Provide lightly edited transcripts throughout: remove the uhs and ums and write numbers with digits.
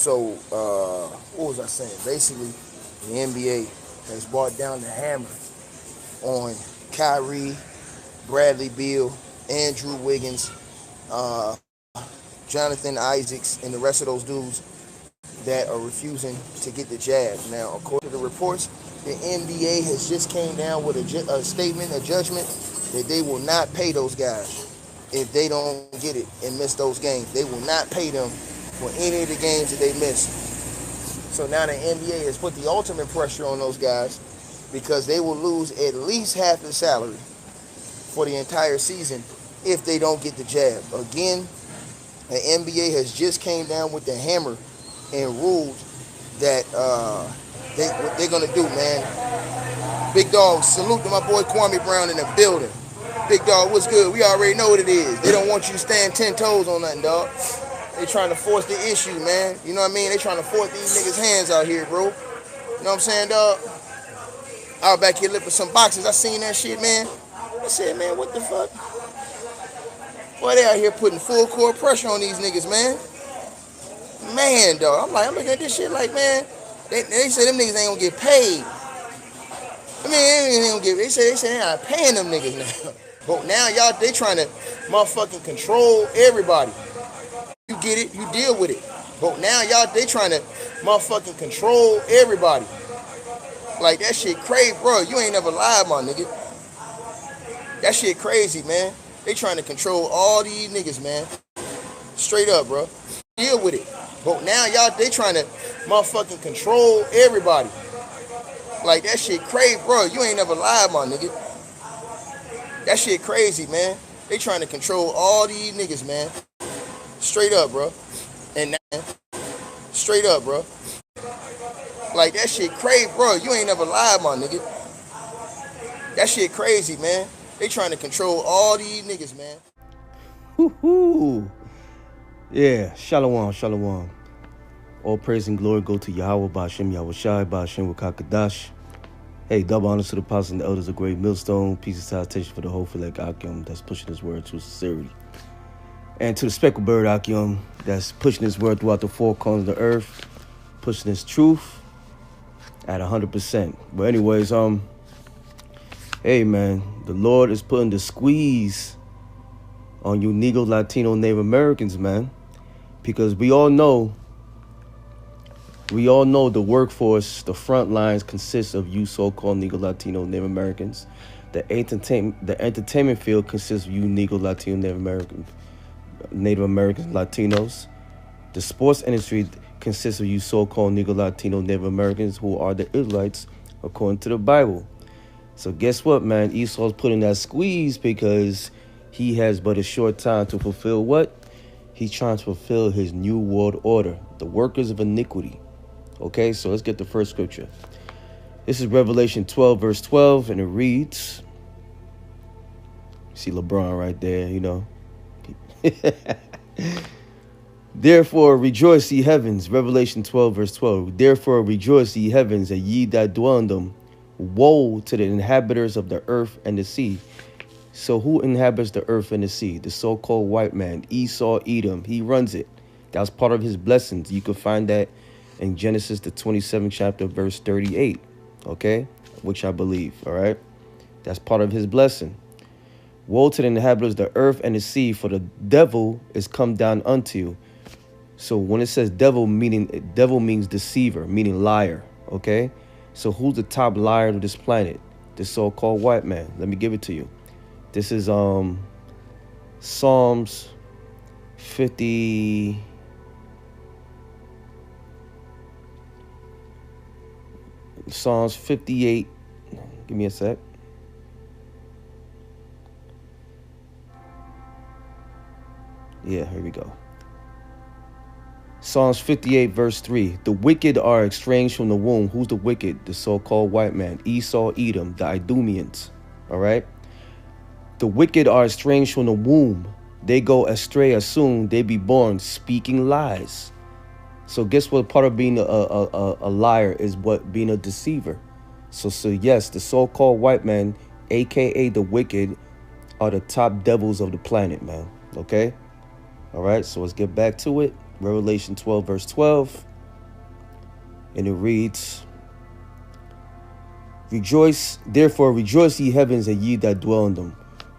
So, what was I saying? Basically, the NBA has brought down the hammer on Kyrie, Bradley Beal, Andrew Wiggins, uh, Jonathan Isaacs, and the rest of those dudes that are refusing to get the jab. Now, according to the reports, the NBA has just came down with a statement, a judgment that they will not pay those guys if they don't get it and miss those games. They will not pay them for any of the games that they miss. So now the NBA has put the ultimate pressure on those guys because they will lose at least half their salary for the entire season if they don't get the jab. Again, the NBA has just came down with the hammer and ruled that what they're gonna do, man. Big dog, salute to my boy Kwame Brown in the building. Big dog, what's good? We already know what it is. They don't want you to stand 10 toes on nothing, dog. They trying to force the issue, man. You know what I mean? They trying to force these niggas' hands out here, bro. You know what I'm saying, dog? I was back here lifting some boxes. I seen that shit, man. I said, man, what the fuck? Boy, they out here putting full court pressure on these niggas, man. Man, dog. I'm looking at this shit like, man, they say them niggas ain't gonna get paid. I mean, they ain't gonna get. They say they not paying them niggas now. But now y'all, they trying to motherfucking control everybody. You get it, you deal with it. But now y'all, they trying to motherfucking control everybody. Like, that shit crazy, bro. You ain't never lied, my nigga. That shit crazy, man. They trying to control all these niggas, man. Straight up, bro. Deal with it. But now y'all, they trying to motherfucking control everybody. Like, that shit crazy, bro. You ain't never lied, my nigga. That shit crazy, man. They trying to control all these niggas, man. Straight up, bro. And now, straight up, bro. Like, that shit crazy, bro. You ain't never lied, my nigga. That shit crazy, man. They trying to control all these niggas, man. Woo-hoo. Yeah, shalom, shalom. All praise and glory go to Yahweh, Ba'ashem, Yahweh Shai, Ba'ashem, Wakakadash. Hey, double honors to the apostles and the elders of Great Millstone. Peace and salutation for the whole Philek Akim that's pushing his word to sincerity. And to the speckled bird Akim that's pushing his word throughout the four corners of the earth, pushing his truth at 100%. But anyways, hey man, the Lord is putting the squeeze on you Negro, Latino, Native Americans, man. Because we all know the workforce, the front lines consists of you so-called Negro, Latino, Native Americans. The entertainment field consists of you Negro, Latino, Native Americans, Latinos. The sports industry consists of you so-called Negro, Latino, Native Americans who are the Israelites according to the Bible. So guess what, man? Esau's putting that squeeze because he has but a short time to fulfill what? He's trying to fulfill his new world order, the workers of iniquity. Okay, so let's get the first scripture. This is Revelation 12, verse 12, and it reads, see LeBron right there, you know. Therefore rejoice, ye heavens, Revelation 12, verse 12. Therefore rejoice, ye heavens, and ye that dwell in them. Woe to the inhabitants of the earth and the sea. So who inhabits the earth and the sea? The so-called white man, Esau, Edom. He runs it. That's part of his blessings. You can find that in Genesis, the 27th chapter, verse 38. Okay? Which I believe. All right? That's part of his blessing. Woe to the inhabitants of the earth and the sea, for the devil is come down unto you. So when it says devil means deceiver, meaning liar. Okay? So who's the top liar of this planet? The so-called white man. Let me give it to you. This is Psalms 50. Psalms 58. Give me a sec. Yeah, here we go. Psalms 58, verse 3. The wicked are estranged from the womb. Who's the wicked? The so-called white man. Esau, Edom, the Idumeans. All right? The wicked are estranged from the womb. They go astray as soon they be born, speaking lies. So guess what? Part of being a liar is what? Being a deceiver. So yes, the so-called white man, a.k.a. the wicked, are the top devils of the planet, man. Okay? All right, so let's get back to it. Revelation 12, verse 12. And it reads, Rejoice, therefore rejoice, ye heavens, and ye that dwell in them.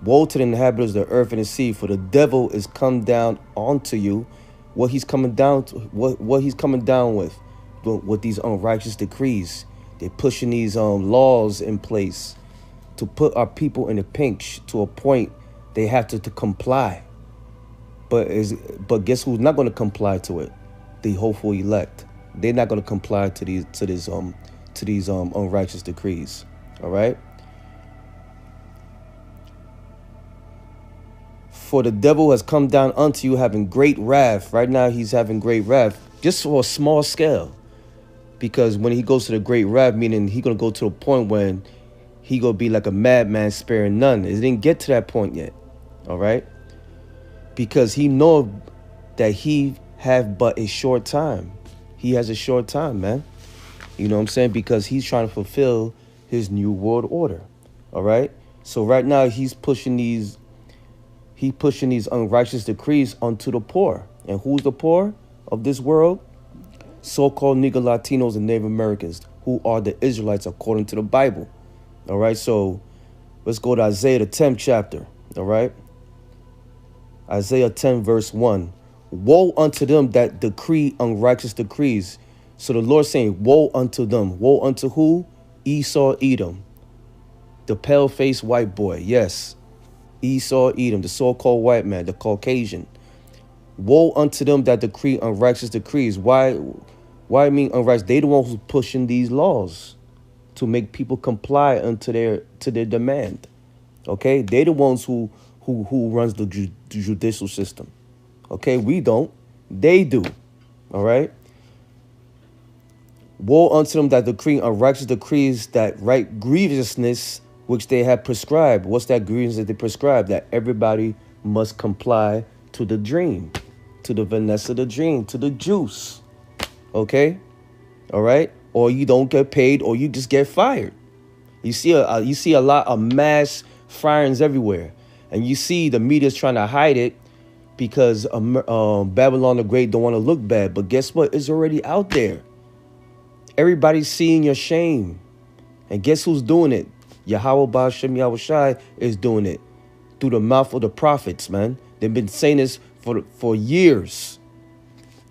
Woe to the inhabitants of the earth and the sea, for the devil is come down onto you. What he's coming down to, what he's coming down with these unrighteous decrees. They're pushing these laws in place to put our people in the pinch to a point they have to comply. But guess who's not going to comply to it? The hopeful elect. They're not going to comply to these unrighteous decrees. All right. For the devil has come down unto you having great wrath. Right now he's having great wrath, just for a small scale. Because when he goes to the great wrath, meaning he's going to go to a point when he going to be like a madman sparing none. It didn't get to that point yet. All right. Because he know that he have but a short time. He has a short time, man. You know what I'm saying? Because he's trying to fulfill his new world order. All right. So right now he's pushing these unrighteous decrees onto the poor. And who's the poor of this world? So-called Negro Latinos and Native Americans, who are the Israelites according to the Bible. All right, so let's go to Isaiah, the 10th chapter. All right, Isaiah 10, verse 1. Woe unto them that decree unrighteous decrees. So the Lord saying, woe unto them. Woe unto who? Esau, Edom, the pale-faced white boy. Yes, Esau, Edom, the so-called white man, the Caucasian. Woe unto them that decree unrighteous decrees. Why I mean unrighteous? They the ones who's pushing these laws to make people comply unto their demand. Okay, they the ones who runs the judicial system. Okay, we don't. They do. All right. Woe unto them that decree unrighteous decrees, that right grievousness which they have prescribed. What's that grievance that they prescribe? That everybody must comply to the dream, to the Vanessa the dream, to the juice. Okay? All right? Or you don't get paid, or you just get fired. You see a lot of mass firings everywhere. And you see the media's trying to hide it because Babylon the Great don't want to look bad. But guess what? It's already out there. Everybody's seeing your shame. And guess who's doing it? Yahweh Ba'ashem Yahushai is doing it through the mouth of the prophets, man. They've been saying this for years.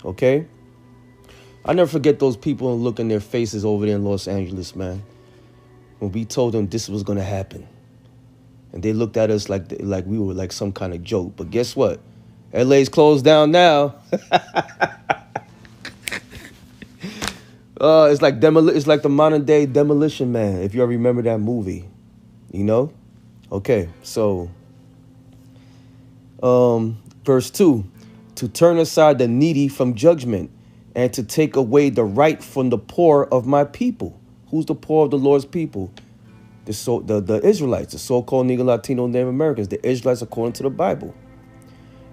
Okay? I never forget those people and look in their faces over there in Los Angeles, man. When we told them this was going to happen. And they looked at us like we were like some kind of joke. But guess what? LA's closed down now. It's like the modern day Demolition Man, if you ever remember that movie. You know? Okay, so verse 2. To turn aside the needy from judgment, and to take away the right from the poor of my people. Who's the poor of the Lord's people? The Israelites, the so-called Negro, Latino, Native Americans, the Israelites according to the Bible.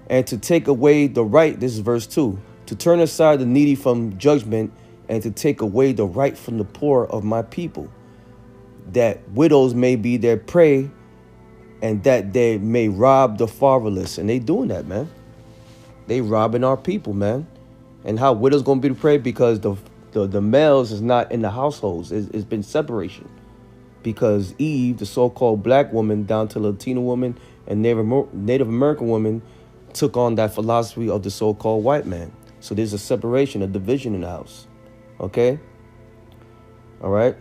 And to take away the right, this is verse 2, to turn aside the needy from judgment, and to take away the right from the poor of my people, that widows may be their prey, and that they may rob the fatherless. And they doing that, man. They robbing our people, man. And how widows gonna be the prey? Because the males is not in the households. It's been separation. Because Eve, the so-called black woman, down to Latino woman and Native American woman, took on that philosophy of the so-called white man. So there's a separation, a division in the house. Okay? All right?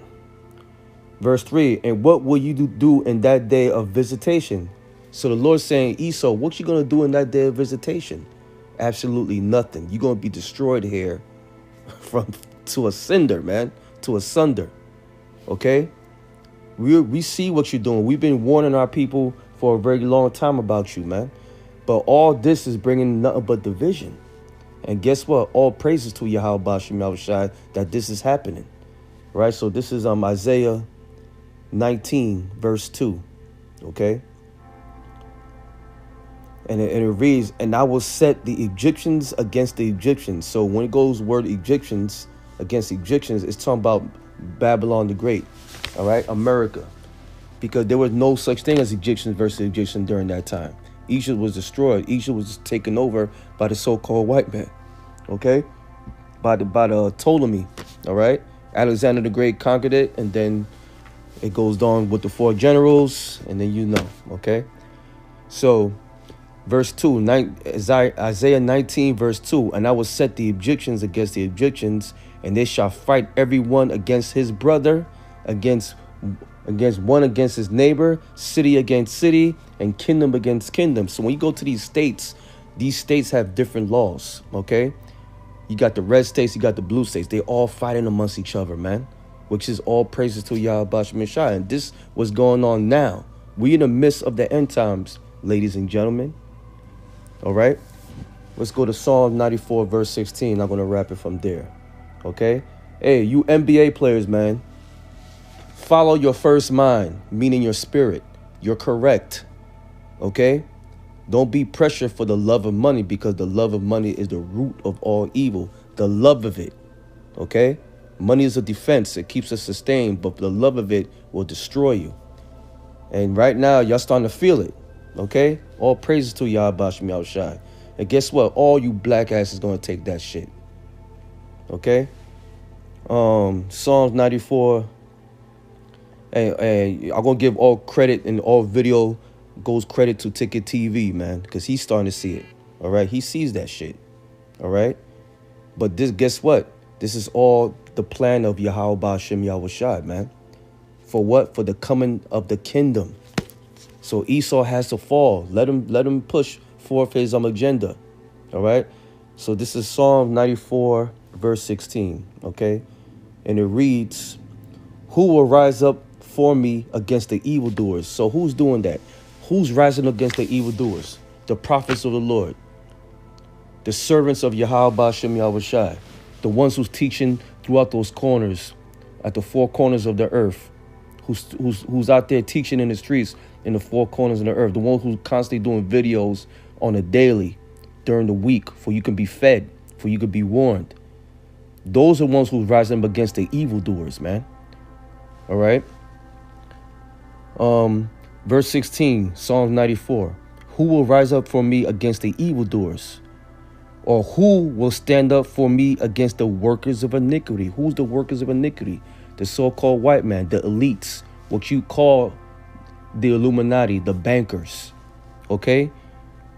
Verse 3, and what will you do in that day of visitation? So the Lord's saying, Esau, what you going to do in that day of visitation? Absolutely nothing. You're going to be destroyed here to a cinder, man, to a sunder. Okay? We see what you're doing. We've been warning our people for a very long time about you, man. But all this is bringing nothing but division. And guess what? All praises to Yahweh Ba'ashem Yahushai that this is happening. Right? So this is Isaiah 19, verse 2. Okay? And it reads, and I will set the Egyptians against the Egyptians. So when it goes word Egyptians against Egyptians, it's talking about Babylon the Great. All right? America. Because there was no such thing as Egyptians versus Egyptians during that time. Egypt was destroyed. Egypt was taken over by the so-called white man. Okay? By the Ptolemy. All right. Alexander the Great conquered it, and then it goes on with the 4 generals, and then you know. Okay. So, verse 2, Isaiah 19, verse 2. And I will set the Egyptians against the Egyptians, and they shall fight every one against his brother, against one against his neighbor, city against city, and kingdom against kingdom. So when you go to these states have different laws. Okay. You got the red states, you got the blue states. They all fighting amongst each other, man. Which is all praises to Yahweh Shai. And this was going on now. We in the midst of the end times, ladies and gentlemen. All right. Let's go to Psalm 94, verse 16. I'm going to wrap it from there. Okay. Hey, you NBA players, man. Follow your first mind, meaning your spirit. You're correct. Okay. Don't be pressured for the love of money, because the love of money is the root of all evil. The love of it. Okay. Money is a defense. It keeps us sustained, but the love of it will destroy you. And right now, y'all starting to feel it. Okay. All praises to Yahweh Shai. And guess what? All you black asses going to take that shit. Okay. Psalms 94. And I'm going to give all credit, and all video goes credit to Ticket TV, man, because he's starting to see it. All right. He sees that shit. All right. But guess what? This is all the plan of Yahweh Ba'ashem Yahweh Shai, man. For what? For the coming of the kingdom. So Esau has to fall. Let him push forth his agenda. All right. So this is Psalm 94, verse 16. Okay. And it reads, who will rise up for me against the evildoers? So who's doing that? Who's rising against the evildoers? The prophets of the Lord. The servants of Yahweh Ba'ashem Yahweh Shai. The ones who's teaching throughout those corners, at the 4 corners of the earth. Who's out there teaching in the streets in the 4 corners of the earth. The one who's constantly doing videos on a daily during the week, for you can be fed, for you can be warned. Those are the ones who's rising up against the evildoers, man. All right. Verse 16, Psalm 94. Who will rise up for me against the evildoers? Or who will stand up for me against the workers of iniquity? Who's the workers of iniquity? The so-called white man, the elites, what you call the Illuminati, the bankers. Okay?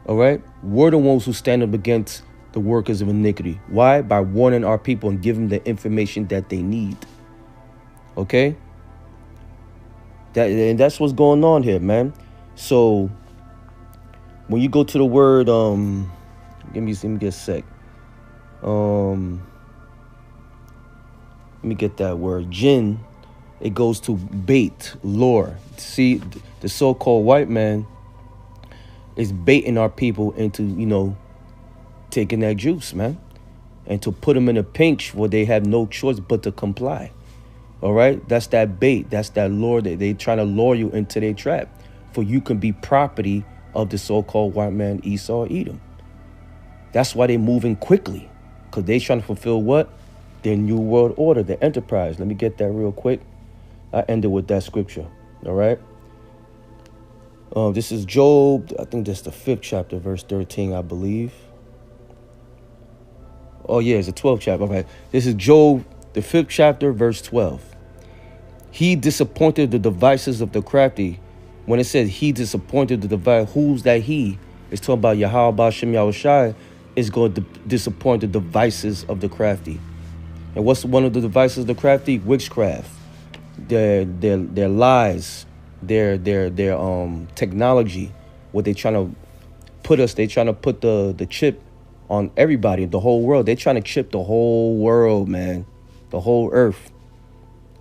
All right? We're the ones who stand up against the workers of iniquity. Why? By warning our people and giving them the information that they need. Okay? And that's what's going on here, man. So when you go to the word, let me get a sec. Let me get that word. Jinn, it goes to bait, lure. See, the so-called white man is baiting our people into, taking that juice, man. And to put them in a pinch where they have no choice but to comply. All right? That's that bait. That's that lure that they trying to lure you into their trap. For you can be property of the so-called white man, Esau, Edom. That's why they're moving quickly. Because they trying to fulfill what? Their new world order, the enterprise. Let me get that real quick. I ended with that scripture. All right? This is Job. I think that's the 5th chapter, verse 13, I believe. Oh, yeah, it's the 12th chapter. Okay. This is Job, the 5th chapter, verse 12. He disappointed the devices of the crafty. When it says he disappointed the device, who's that he? It's talking about Yahweh Ba'ashem Yahweh Shai is going to disappoint the devices of the crafty. And what's one of the devices of the crafty? Witchcraft. Their lies, their technology, what they trying to put us, they trying to put the chip on everybody, the whole world. They're trying to chip the whole world, man. The whole earth.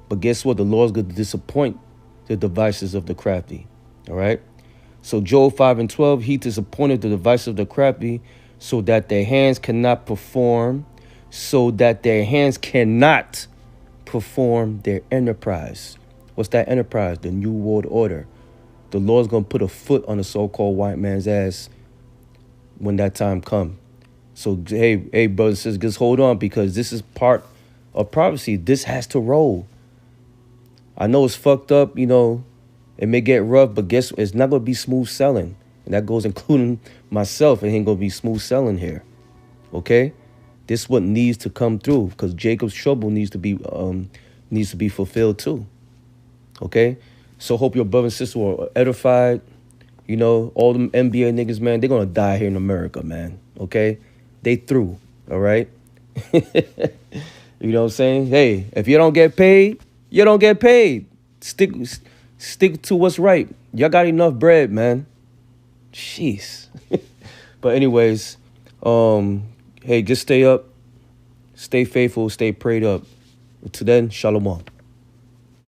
But guess what? The Lord's going to disappoint the devices of the crafty. All right. So Job 5 and 12, he disappointed the devices of the crafty so that their hands cannot perform, their enterprise. What's that enterprise? The New World Order. The Lord's going to put a foot on the so-called white man's ass when that time comes. So, hey, brothers and sisters, just hold on, because this is part of prophecy. This has to roll. I know it's fucked up, it may get rough, but guess what? It's not going to be smooth selling. And that goes including myself. It ain't going to be smooth selling here. Okay? This what needs to come through, because Jacob's trouble needs to be fulfilled too. Okay, so hope your brother and sister are edified. You know, all them NBA niggas, man, they're gonna die here in America, man. Okay, they through. All right. You know what I'm saying? Hey, if you don't get paid, you don't get paid. Stick to what's right. Y'all got enough bread, man. Jeez. But anyways, hey, just stay up, stay faithful, stay prayed up. Till then, shalom.